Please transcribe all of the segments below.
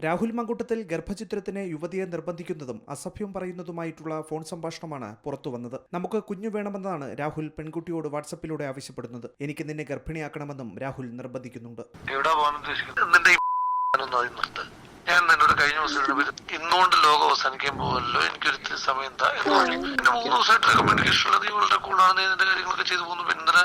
രാഹുൽ മങ്കൂട്ടത്തിൽ ഗർഭചിത്രത്തിന് യുവതിയെ നിർബന്ധിക്കുന്നതും അസഭ്യം പറയുന്നതുമായിട്ടുള്ള ഫോൺ സംഭാഷണമാണ് പുറത്തുവന്നത്. നമുക്ക് കുഞ്ഞു വേണമെന്നാണ് രാഹുൽ പെൺകുട്ടിയോട് വാട്സപ്പിലൂടെ ആവശ്യപ്പെടുന്നത്. എനിക്ക് നിന്നെ ഗർഭിണിയാക്കണമെന്നും രാഹുൽ നിർബന്ധിക്കുന്നുണ്ട്. ഞാൻ നിന്നോട് കഴിഞ്ഞ ദിവസം ഇന്നുകൊണ്ട് ലോകം അവസാനിക്കാൻ പോകല്ലോ, എനിക്കൊരു സമയം എന്താ എന്ന് പറഞ്ഞു. എന്റെ 3 ദിവസമായിട്ട് കമ്മ്യൂണിക്കേഷൻ ഉള്ളത് ഇവളുടെ കൂടാണ്. നീ ഇതിന്റെ കാര്യങ്ങളൊക്കെ ചെയ്തു പോകുന്നു. പിന്നെ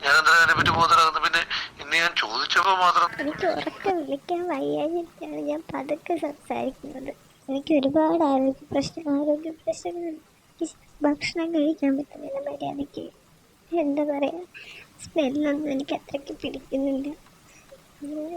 ഞാൻ എന്താ അതിനെ പറ്റി ബോധരാകുന്നു. പിന്നെ ഇന്ന് ഞാൻ ചോദിച്ചപ്പോ മാത്രം എനിക്ക് ഉറക്കം വിളിക്കാൻ വയ്യാഞ്ഞിട്ടാണ് ഞാൻ പതുക്കെ സംസാരിക്കുന്നത്. എനിക്ക് ഒരുപാട് ആരോഗ്യ പ്രശ്നങ്ങളുണ്ട്. ഭക്ഷണം കഴിക്കാൻ പറ്റുന്നില്ല മര്യാദയ്ക്ക്. എന്താ പറയാ, സ്മെല്ലൊന്നും എനിക്ക് അത്രയ്ക്ക് പിടിക്കുന്നില്ല.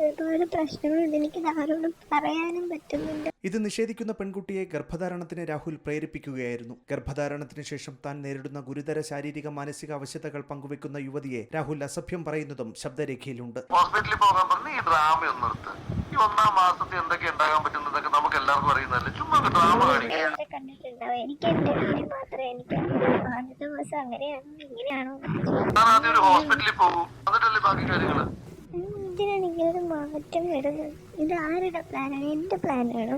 ഒരുപാട് പ്രശ്നങ്ങളുണ്ട്. എനിക്ക് ആരോടും പറയാനും പറ്റുന്നില്ല. ഇത് നിഷേധിക്കുന്ന പെൺകുട്ടിയെ ഗർഭധാരണത്തിന് രാഹുൽ പ്രേരിപ്പിക്കുകയായിരുന്നു. ഗർഭധാരണത്തിന് ശേഷം താൻ നേരിടുന്ന ഗുരുതര ശാരീരിക മാനസിക അവശതകൾ പങ്കുവെക്കുന്ന യുവതിയെ രാഹുൽ അസഭ്യം പറയുന്നതും ശബ്ദരേഖയിലുണ്ട്. ഹോസ്പിറ്റലിൽ പോകാൻ പറഞ്ഞ് ഈ ഡ്രാമ ഒന്ന് നിർത്ത്. ഈ 1-ാം മാസത്തിൽ എന്തൊക്കെ ഉണ്ടാകാൻ പറ്റുന്നതൊക്കെ നമുക്ക് എല്ലാവർക്കും അറിയുന്നതല്ലേ. ചുമ്മാ ഡ്രാമ കാണിക്കുക. കണ്ടിട്ടുണ്ടാവും. എനിക്ക് എന്റെ വീട് മാത്രമേ എനിക്കറിയൂ. ആദ്യത്തെ ദിവസം അങ്ങനെയാണോ ഇങ്ങനെയാണോ ആദ്യം ഒരു ഹോസ്പിറ്റലിൽ പോകും, എന്നിട്ടല്ലേ ബാക്കി കാര്യങ്ങള്. ഇതിനാണ് ഇങ്ങനൊരു മാറ്റം വരുന്നത്. ഇത് ആരുടെ പ്ലാനാണ്? എന്റെ പ്ലാനാണോ?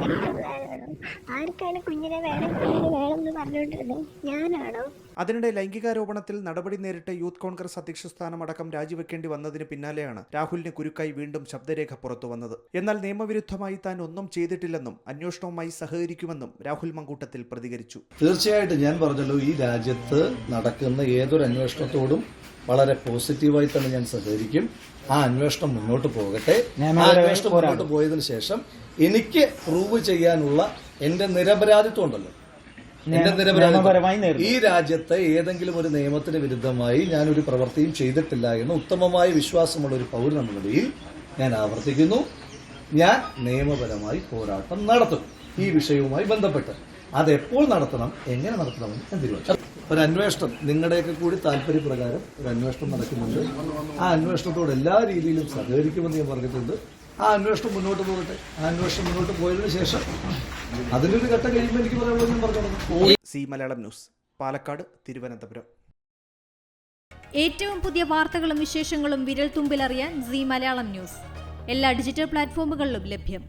എന്റെ പ്ലാനാണോ? ആർക്കാണ് കുഞ്ഞിനെ വേണമെന്ന് പറഞ്ഞുകൊണ്ടിരുന്നത്? ഞാനാണോ? അതിനിടെ ലൈംഗികാരോപണത്തിൽ നടപടി നേരിട്ട് യൂത്ത് കോൺഗ്രസ് അധ്യക്ഷ സ്ഥാനമടക്കം രാജിവെക്കേണ്ടി വന്നതിന് പിന്നാലെയാണ് രാഹുലിന് കുരുക്കായി വീണ്ടും ശബ്ദരേഖ പുറത്തു വന്നത്. എന്നാൽ നിയമവിരുദ്ധമായി താൻ ഒന്നും ചെയ്തിട്ടില്ലെന്നും അന്വേഷണവുമായി സഹകരിക്കുമെന്നും രാഹുൽ മങ്കൂട്ടത്തിൽ പ്രതികരിച്ചു. തീർച്ചയായിട്ടും ഞാൻ പറഞ്ഞല്ലോ, ഈ രാജ്യത്ത് നടക്കുന്ന ഏതൊരു അന്വേഷണത്തോടും വളരെ പോസിറ്റീവായി തന്നെ ഞാൻ സഹകരിക്കും. ആ അന്വേഷണം മുന്നോട്ട് പോകട്ടെ. ആ അന്വേഷണം മുന്നോട്ട് പോയതിനു ശേഷം എനിക്ക് പ്രൂവ് ചെയ്യാനുള്ള എന്റെ നിരപരാധിത്വം ഉണ്ടല്ലോ, എന്റെ നിരപരാധിത്വം, ഈ രാജ്യത്തെ ഏതെങ്കിലും ഒരു നിയമത്തിന് വിരുദ്ധമായി ഞാനൊരു പ്രവൃത്തിയും ചെയ്തിട്ടില്ല എന്ന് ഉത്തമമായ വിശ്വാസമുള്ള ഒരു പൗരൻ എന്ന നിലയിൽ ഞാൻ ആവർത്തിക്കുന്നു. ഞാൻ നിയമപരമായി പോരാട്ടം നടത്തും ഈ വിഷയവുമായി ബന്ധപ്പെട്ട്. അതെപ്പോൾ നടത്തണം, എങ്ങനെ നടത്തണമെന്ന് ഞാൻ തീരുമാനിച്ചു. ഒരു അന്വേഷണം നിങ്ങളുടെയൊക്കെ കൂടി താല്പര്യപ്രകാരം ഒരു അന്വേഷണം നടക്കുന്നുണ്ട്. ആ അന്വേഷണത്തോട് എല്ലാ രീതിയിലും സഹകരിക്കുമെന്ന് ഞാൻ പറഞ്ഞിട്ടുണ്ട്. ആ അന്വേഷണം മുന്നോട്ട് പോകട്ടെ. ആ അന്വേഷണം മുന്നോട്ട് പോയതിനു ശേഷം അതിനൊരു ഘട്ടം കഴിയുമ്പോൾ എനിക്ക് പറയാനുള്ളത് ഞാൻ പറഞ്ഞു. C Malayalam news, Palakkad, Thiruvananthapuram. ഏറ്റവും പുതിയ വാർത്തകളും വിശേഷങ്ങളും വിരൽ തുമ്പിലറിയാൻ സി മലയാളം ന്യൂസ് എല്ലാ ഡിജിറ്റൽ പ്ലാറ്റ്ഫോമുകളിലും ലഭ്യം.